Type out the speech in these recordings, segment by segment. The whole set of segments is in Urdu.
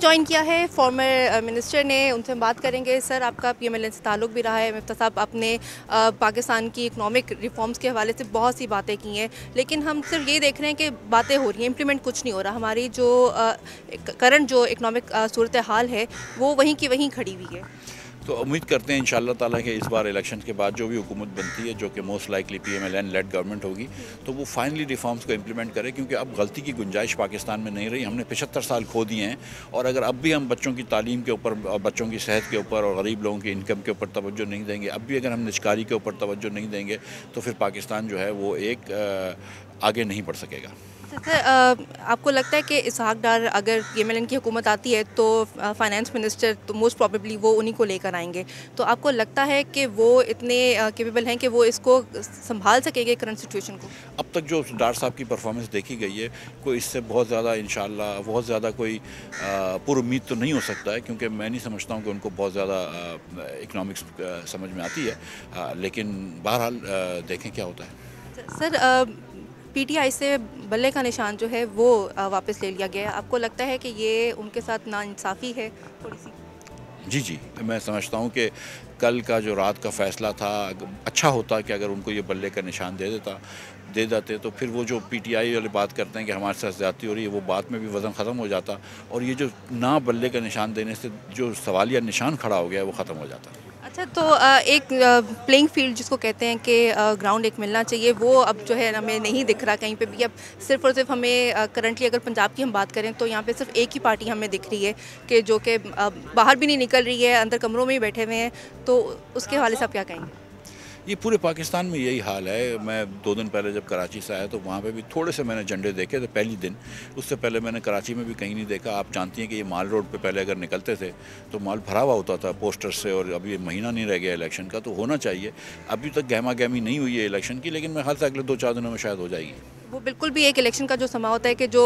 جوائن کیا ہے فارمر منسٹر نے، ان سے ہم بات کریں گے. سر، آپ کا PMLN سے تعلق بھی رہا ہے. مفتیٰ صاحب، اپنے پاکستان کی اکنامک ریفارمز کے حوالے سے بہت سی باتیں کی ہیں، لیکن ہم صرف یہ دیکھ رہے ہیں کہ باتیں ہو رہی ہیں، امپلیمنٹ کچھ نہیں ہو رہا. ہماری جو کرنٹ جو اکنامک صورتحال ہے وہ وہیں کی وہیں کھڑی ہوئی ہے. تو امید کرتے ہیں انشاءاللہ تعالیٰ کہ اس بار الیکشن کے بعد جو بھی حکومت بنتی ہے، جو کہ most likely PMLN lead government ہوگی، تو وہ فائنلی ریفارمز کو امپلیمنٹ کرے، کیونکہ اب غلطی کی گنجائش پاکستان میں نہیں رہی. ہم نے 75 سال کھو دیے ہیں، اور اگر اب بھی ہم بچوں کی تعلیم کے اوپر اور بچوں کی صحت کے اوپر اور غریب لوگوں کی انکم کے اوپر توجہ نہیں دیں گے، اب بھی اگر ہم نجکاری کے اوپر توجہ نہیں دیں گے، تو پھر پاکستان جو ہے وہ ایک آگے نہیں بڑھ سکے گا. سر، آپ کو لگتا ہے کہ اسحاق ڈار اگر PMLN کی حکومت آتی ہے تو فائنانس منسٹر تو موسٹ پروبیبلی وہ انہی کو لے کر آئیں گے، تو آپ کو لگتا ہے کہ وہ اتنے کیپیبل ہیں کہ وہ اس کو سنبھال سکیں گے کرنٹ سچویشن کو؟ اب تک جو ڈار صاحب کی پرفارمنس دیکھی گئی ہے، کوئی اس سے بہت زیادہ انشاءاللہ بہت زیادہ کوئی پر امید تو نہیں ہو سکتا ہے، کیونکہ میں نہیں سمجھتا ہوں کہ ان کو بہت زیادہ اکنامکس سمجھ میں آتی ہے، لیکن بہرحال دیکھیں کیا ہوتا ہے. سر، PTI سے بلے کا نشان جو ہے وہ واپس لے لیا گیا ہے. آپ کو لگتا ہے کہ یہ ان کے ساتھ ناانصافی ہے تھوڑی سی؟ جی، میں سمجھتا ہوں کہ کل کا جو رات کا فیصلہ تھا، اچھا ہوتا کہ اگر ان کو یہ بلے کا نشان دے دیتے، تو پھر وہ جو PTI والے بات کرتے ہیں کہ ہمارے ساتھ زیادتی ہو رہی ہے، وہ بات میں بھی وزن ختم ہو جاتا، اور یہ جو نہ بلے کا نشان دینے سے جو سوالیہ نشان کھڑا ہو گیا وہ ختم ہو جاتا. اچھا، تو ایک پلینگ فیلڈ جس کو کہتے ہیں کہ گراؤنڈ ایک ملنا چاہیے، وہ اب جو ہے ہمیں نہیں دکھ رہا کہیں پہ بھی. اب صرف اور صرف ہمیں کرنٹلی اگر پنجاب کی ہم بات کریں تو یہاں پہ صرف ایک ہی پارٹی ہمیں دکھ رہی ہے کہ جو کہ باہر بھی نہیں نکل رہی ہے، اندر کمروں میں ہی بیٹھے ہوئے ہیں. تو اس کے حوالے سے آپ کیا کہیں گے؟ یہ پورے پاکستان میں یہی حال ہے. میں 2 دن پہلے جب کراچی سے آیا تو وہاں پہ بھی تھوڑے سے میں نے جھنڈے دیکھے تھے پہلی دن. اس سے پہلے میں نے کراچی میں بھی کہیں نہیں دیکھا. آپ جانتی ہیں کہ یہ مال روڈ پہ پہلے اگر نکلتے تھے تو مال بھرا ہوا ہوتا تھا پوسٹر سے، اور اب یہ مہینہ نہیں رہ گیا الیکشن کا، تو ہونا چاہیے. ابھی تک گہما گہمی نہیں ہوئی ہے الیکشن کی، لیکن میں خیال سے اگلے 2-4 دنوں میں شاید ہو جائے گی. وہ بالکل بھی ایک الیکشن کا جو سما ہوتا ہے کہ جو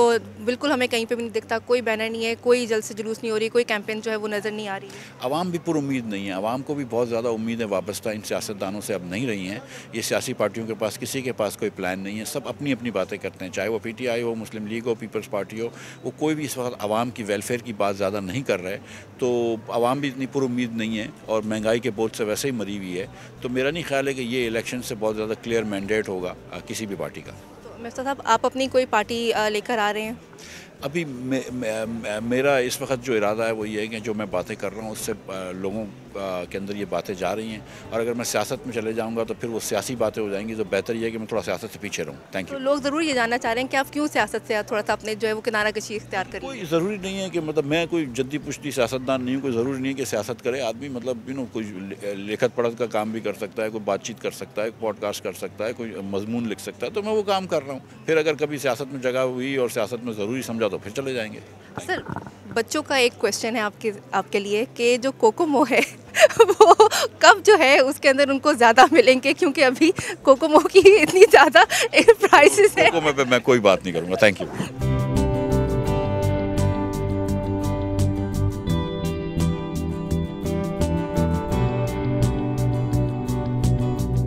بالکل ہمیں کہیں پہ بھی نہیں دکھتا، کوئی بینر نہیں ہے، کوئی جلسے جلوس نہیں ہو رہی، کوئی کیمپین جو ہے وہ نظر نہیں آ رہی ہے. عوام بھی پر امید نہیں ہے. عوام کو بھی بہت زیادہ امیدیں وابستہ ان سیاستدانوں سے اب نہیں رہی ہیں. یہ سیاسی پارٹیوں کے پاس کسی کے پاس کوئی پلان نہیں ہے. سب اپنی اپنی باتیں کرتے ہیں، چاہے وہ PTI ہو، مسلم لیگ ہو، پیپلز پارٹی ہو. وہ کوئی بھی اس وقت عوام کی ویلفیئر کی بات زیادہ نہیں کر رہے. تو عوام بھی اتنی پر امید نہیں ہے، اور مہنگائی کے بوجھ سے ویسے ہی مری ہوئی ہے. تو میرا نہیں خیال ہے کہ یہ الیکشن سے بہت زیادہ کلیئر مینڈیٹ ہوگا کسی بھی پارٹی کا. مفتیٰ صاحب، آپ اپنی کوئی پارٹی لے کر آ رہے ہیں؟ ابھی میرا اس وقت جو ارادہ ہے وہ یہ ہے کہ جو میں باتیں کر رہا ہوں اس سے لوگوں کے اندر یہ باتیں جا رہی ہیں، اور اگر میں سیاست میں چلے جاؤں گا تو پھر وہ سیاسی باتیں ہو جائیں گی. تو بہتر یہ ہے کہ میں تھوڑا سیاست سے پیچھے رہوں. Thank you. تو لوگ ضرور یہ جاننا چاہ رہے ہیں کہ آپ کیوں سیاست سے تھوڑا سا اپنے جو ہے وہ کنارہ کشی اختیار کریں؟ کوئی ضروری نہیں ہے کہ مطلب میں کوئی جدی پشتی سیاستدان نہیں ہوں. کوئی ضروری نہیں ہے کہ سیاست کرے آدمی. مطلب کوئی لکھت پڑھت کا کام بھی کر سکتا ہے، کوئی بات چیت کر سکتا ہے، پوڈ کاسٹ کر سکتا ہے، کوئی مضمون لکھ سکتا ہے. تو میں وہ کام کر رہا ہوں. پھر اگر کبھی سیاست میں جگہ ہوئی اور سیاست میں ضروری سمجھا تو پھر چلے جائیں گے. سر، بچوں کا ایک کویشچن ہے آپ کے لیے کہ جو کوکومو ہے وہ کب جو ہے اس کے اندر ان کو زیادہ ملیں گے، کیونکہ ابھی کوکومو کی اتنی زیادہ پرائسز ہیں. کوکومو پہ میں کوئی بات نہیں کروں گا. Thank you.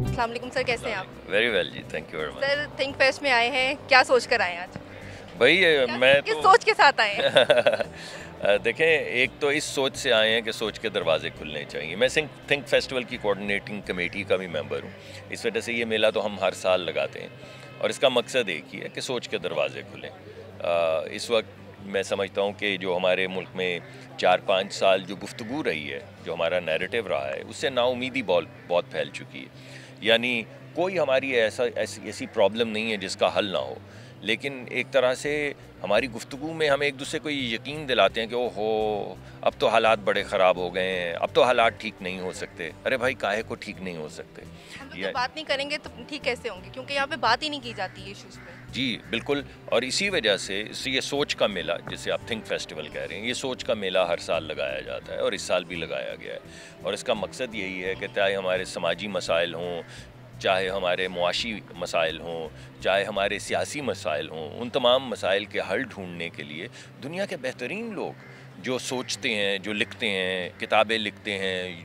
السلام علیکم سر، کیسے ہیں آپ؟ ویری ویل جی، thank you very much. Sir, think fest میں آئے ہیں، کیا سوچ کر آئے ہیں آج؟ بھائی میں کس سوچ کے ساتھ آئے ہیں؟ دیکھیں، ایک تو اس سوچ سے آئے ہیں کہ سوچ کے دروازے کھلنے چاہیے. میں تھنک فیسٹیول کی کوآرڈینیٹنگ کمیٹی کا بھی ممبر ہوں. اس وجہ سے یہ میلہ تو ہم ہر سال لگاتے ہیں، اور اس کا مقصد ایک ہی ہے کہ سوچ کے دروازے کھلیں. اس وقت میں سمجھتا ہوں کہ جو ہمارے ملک میں 4-5 سال جو گفتگو رہی ہے، جو ہمارا نیریٹو رہا ہے، اس سے نا امیدی بہت پھیل چکی ہے. یعنی کوئی ہماری ایسی پرابلم نہیں ہے جس کا حل نہ ہو، لیکن ایک طرح سے ہماری گفتگو میں ہم ایک دوسرے کو یہ یقین دلاتے ہیں کہ اوہو اب تو حالات بڑے خراب ہو گئے ہیں، اب تو حالات ٹھیک نہیں ہو سکتے. ارے بھائی، کاہے کو ٹھیک نہیں ہو سکتے؟ ہم بات نہیں کریں گے تو ٹھیک کیسے ہوں گے؟ کیونکہ یہاں پہ بات ہی نہیں کی جاتی ہے ایشوز پہ. جی بالکل. اور اسی وجہ سے یہ سوچ کا میلہ، جسے آپ تھنک فیسٹیول کہہ رہے ہیں، یہ سوچ کا میلہ ہر سال لگایا جاتا ہے، اور اس سال بھی لگایا گیا ہے. اور اس کا مقصد یہی ہے کہ چاہے ہمارے سماجی مسائل ہوں، چاہے ہمارے معاشی مسائل ہوں، چاہے ہمارے سیاسی مسائل ہوں، ان تمام مسائل کے حل ڈھونڈنے کے لیے دنیا کے بہترین لوگ جو سوچتے ہیں، جو لکھتے ہیں، کتابیں لکھتے ہیں،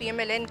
PMLN,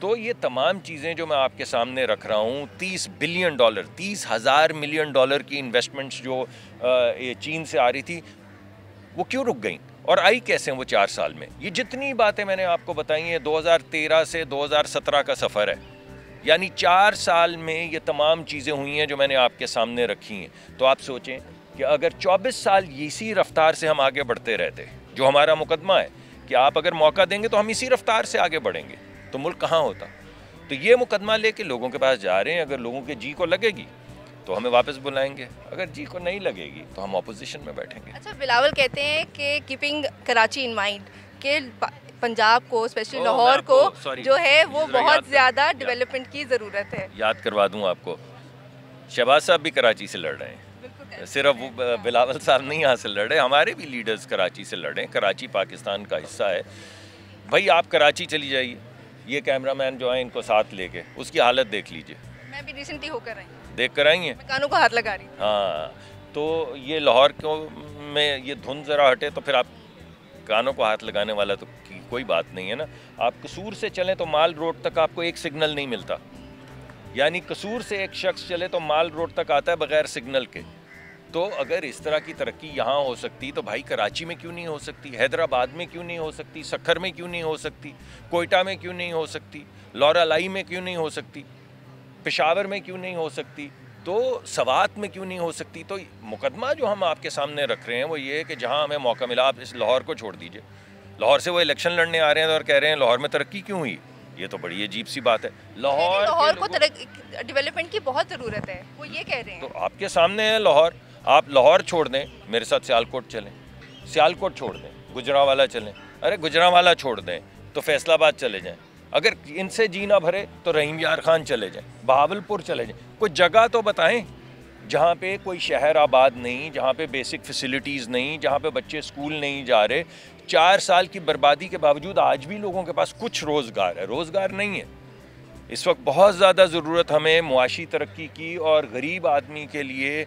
تو یہ تمام چیزیں جو میں آپ کے سامنے رکھ رہا ہوں، $30 بلین، 30,000 ملین ڈالر کی انویسٹمنٹس جو چین سے آ رہی تھی، وہ کیوں رک گئیں اور آئی کیسے ہیں وہ 4 سال میں؟ یہ جتنی باتیں میں نے آپ کو بتائی ہیں 2013 سے 2017 کا سفر ہے، یعنی 4 سال میں یہ تمام چیزیں ہوئی ہیں جو میں نے آپ کے سامنے رکھی ہیں. تو آپ سوچیں کہ اگر 24 سال اسی رفتار سے ہم آگے بڑھتے رہتے، جو ہمارا مقدمہ ہے کہ آپ اگر موقع دیں گے تو ہم اسی رفتار سے آگے بڑھیں گے، تو ملک کہاں ہوتا؟ تو یہ مقدمہ لے کے لوگوں کے پاس جا رہے ہیں. اگر لوگوں کے جی کو لگے گی تو ہمیں واپس بلائیں گے، اگر جی کو نہیں لگے گی تو ہم اپوزیشن میں بیٹھیں گے. اچھا، بلاول کہتے ہیں کہ کیپنگ کراچی ان مائنڈ کہ پنجاب کو اسپیشلی لاہور کو جو ہے وہ بہت زیادہ ڈیولپمنٹ کی ضرورت ہے. یاد کروا دوں آپ کو، شہباز صاحب بھی کراچی سے لڑ رہے ہیں، صرف بلاول صاحب نہیں یہاں سے لڑ رہے، ہمارے بھی لیڈرز کراچی سے لڑ رہے ہیں. کراچی پاکستان کا حصہ ہے. بھائی آپ کراچی چلی جائیے، یہ کیمرہ مین جو ہیں ان کو ساتھ لے کے اس کی حالت دیکھ لیجئے. میں بھی ریسنٹلی ہو کر رہی ہوں، دیکھ کر آئی ہیں، میں کانوں کو ہاتھ لگا رہی ہوں. ہاں، تو یہ لاہور میں یہ دھند ذرا ہٹے تو پھر آپ کانوں کو ہاتھ لگانے والا تو کوئی بات نہیں ہے نا. آپ قصور سے چلیں تو مال روڈ تک آپ کو ایک سگنل نہیں ملتا، یعنی قصور سے ایک شخص چلے تو مال روڈ تک آتا ہے بغیر سگنل کے. تو اگر اس طرح کی ترقی یہاں ہو سکتی تو بھائی کراچی میں کیوں نہیں ہو سکتی؟ حیدرآباد میں کیوں نہیں ہو سکتی؟ سکھر میں کیوں نہیں ہو سکتی؟ کوئٹہ میں کیوں نہیں ہو سکتی؟ لورا لائی میں کیوں نہیں ہو سکتی؟ پشاور میں کیوں نہیں ہو سکتی؟ تو سوات میں کیوں نہیں ہو سکتی؟ تو مقدمہ جو ہم آپ کے سامنے رکھ رہے ہیں وہ یہ ہے کہ جہاں ہمیں موقع ملا، آپ اس لاہور کو چھوڑ دیجئے. لاہور سے وہ الیکشن لڑنے آ رہے ہیں اور کہہ رہے ہیں لاہور میں ترقی کیوں ہوئی؟ یہ تو بڑی عجیب سی بات ہے. لاہور کو ڈیولپمنٹ کی بہت ضرورت ہے، وہ یہ کہہ رہے ہیں. تو آپ کے سامنے ہے لاہور، آپ لاہور چھوڑ دیں، میرے ساتھ سیالکوٹ چلیں، سیالکوٹ چھوڑ دیں، گجرانوالہ چلیں، ارے گجرانوالہ چھوڑ دیں تو فیصل آباد چلے جائیں، اگر ان سے جی نہ بھرے تو رحیم یار خان چلے جائیں، بہاولپور چلے جائیں. کوئی جگہ تو بتائیں جہاں پہ کوئی شہر آباد نہیں، جہاں پہ بیسک فیسلٹیز نہیں، جہاں پہ بچے اسکول نہیں جا رہے. 4 سال کی بربادی کے باوجود آج بھی لوگوں کے پاس کچھ روزگار ہے. روزگار نہیں ہے. اس وقت بہت زیادہ ضرورت ہمیں معاشی ترقی کی، اور غریب آدمی کے لیے،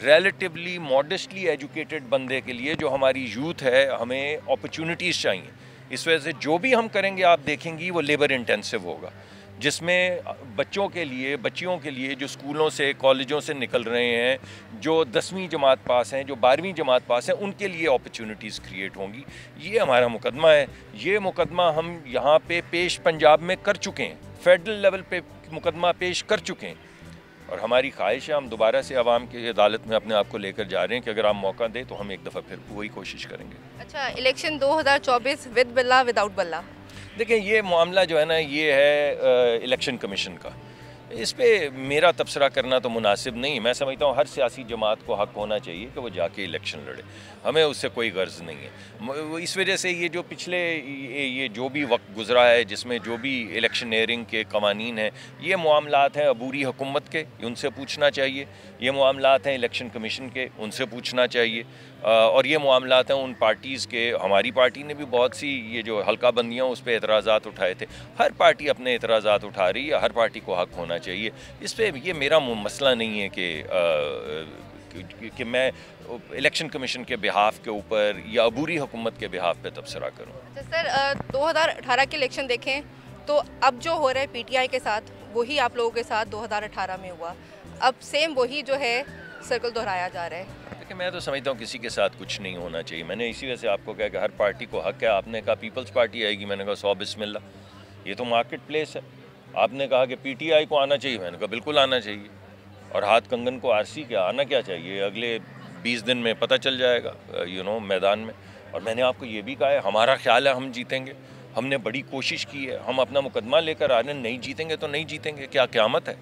ریلیٹیولی موڈسٹلی ایجوکیٹڈ بندے کے لیے جو ہماری یوتھ ہے، ہمیں اپرچونٹیز چاہیے. اس وجہ سے جو بھی ہم کریں گے آپ دیکھیں گی وہ لیبر انٹینسو ہوگا، جس میں بچوں کے لیے، بچیوں کے لیے جو اسکولوں سے کالجوں سے نکل رہے ہیں، جو 10ویں جماعت پاس ہیں، جو 12ویں جماعت پاس ہیں، ان کے لیے اپرچونٹیز کریٹ ہوں گی. یہ ہمارا مقدمہ ہے. یہ مقدمہ ہم یہاں پہ پیش پنجاب میں کر چکے ہیں، فیڈرل لیول پہ مقدمہ پیش کر چکے ہیں، اور ہماری خواہش ہے ہم دوبارہ سے عوام کی عدالت میں اپنے آپ کو لے کر جا رہے ہیں کہ اگر آپ موقع دیں تو ہم ایک دفعہ پھر وہی کوشش کریں گے. اچھا، الیکشن 2024 ود بلا وداؤٹ بلا؟ دیکھیں یہ معاملہ جو ہے نا یہ ہے الیکشن کمیشن کا، اس پہ میرا تبصرہ کرنا تو مناسب نہیں. میں سمجھتا ہوں ہر سیاسی جماعت کو حق ہونا چاہیے کہ وہ جا کے الیکشن لڑے، ہمیں اس سے کوئی غرض نہیں ہے. اس وجہ سے یہ جو پچھلے یہ جو بھی وقت گزرا ہے جس میں جو بھی الیکشنیئرنگ کے قوانین ہیں، یہ معاملات ہیں عبوری حکومت کے، ان سے پوچھنا چاہیے. یہ معاملات ہیں الیکشن کمیشن کے، ان سے پوچھنا چاہیے. اور یہ معاملات ہیں ان پارٹیز کے. ہماری پارٹی نے بھی بہت سی یہ جو حلقہ بندیاں اس پہ اعتراضات اٹھائے تھے. ہر پارٹی اپنے اعتراضات اٹھا رہی ہے، ہر پارٹی کو حق ہونا چاہیے. اس پہ یہ میرا مسئلہ نہیں ہے کہ میں الیکشن کمیشن کے بہاف کے اوپر یا عبوری حکومت کے بہاف پہ تبصرہ کروں. اچھا سر، 2018 کے الیکشن دیکھیں تو اب جو ہو رہا ہے پی ٹی آئی کے ساتھ وہی آپ لوگوں کے ساتھ 2018 میں ہوا، اب سیم وہی جو ہے سرکل دہرایا جا رہا ہے. کہ میں تو سمجھتا ہوں کسی کے ساتھ کچھ نہیں ہونا چاہیے. میں نے اسی وجہ سے آپ کو کہا کہ ہر پارٹی کو حق ہے. آپ نے کہا پیپلز پارٹی آئے گی، میں نے کہا 100 بسم اللہ، یہ تو مارکیٹ پلیس ہے. آپ نے کہا کہ پی ٹی آئی کو آنا چاہیے، میں نے کہا بالکل آنا چاہیے. اور ہاتھ کنگن کو آر سی کیا آنا کیا چاہیے، اگلے 20 دن میں پتہ چل جائے گا میدان میں. اور میں نے آپ کو یہ بھی کہا ہے ہمارا خیال ہے ہم جیتیں گے، ہم نے بڑی کوشش کی ہے، ہم اپنا مقدمہ لے کر آ رہے ہیں. نہیں جیتیں گے تو نہیں جیتیں گے، کیا قیامت ہے؟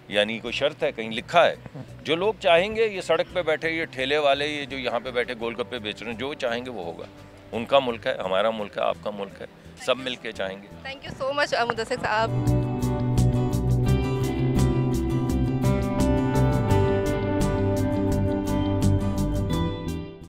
یعنی کوئی شرط ہے؟ کہیں لکھا ہے؟ جو لوگ چاہیں گے، یہ سڑک پہ بیٹھے، یہ ٹھیلے والے، یہ جو یہاں پہ بیٹھے گول گپے بیچ رہے ہیں، جو چاہیں گے وہ ہوگا. ان کا ملک ہے، ہمارا ملک ہے، آپ کا ملک ہے، سب مل کے چاہیں گے. تھینک یو سو مچ مدثر صاحب.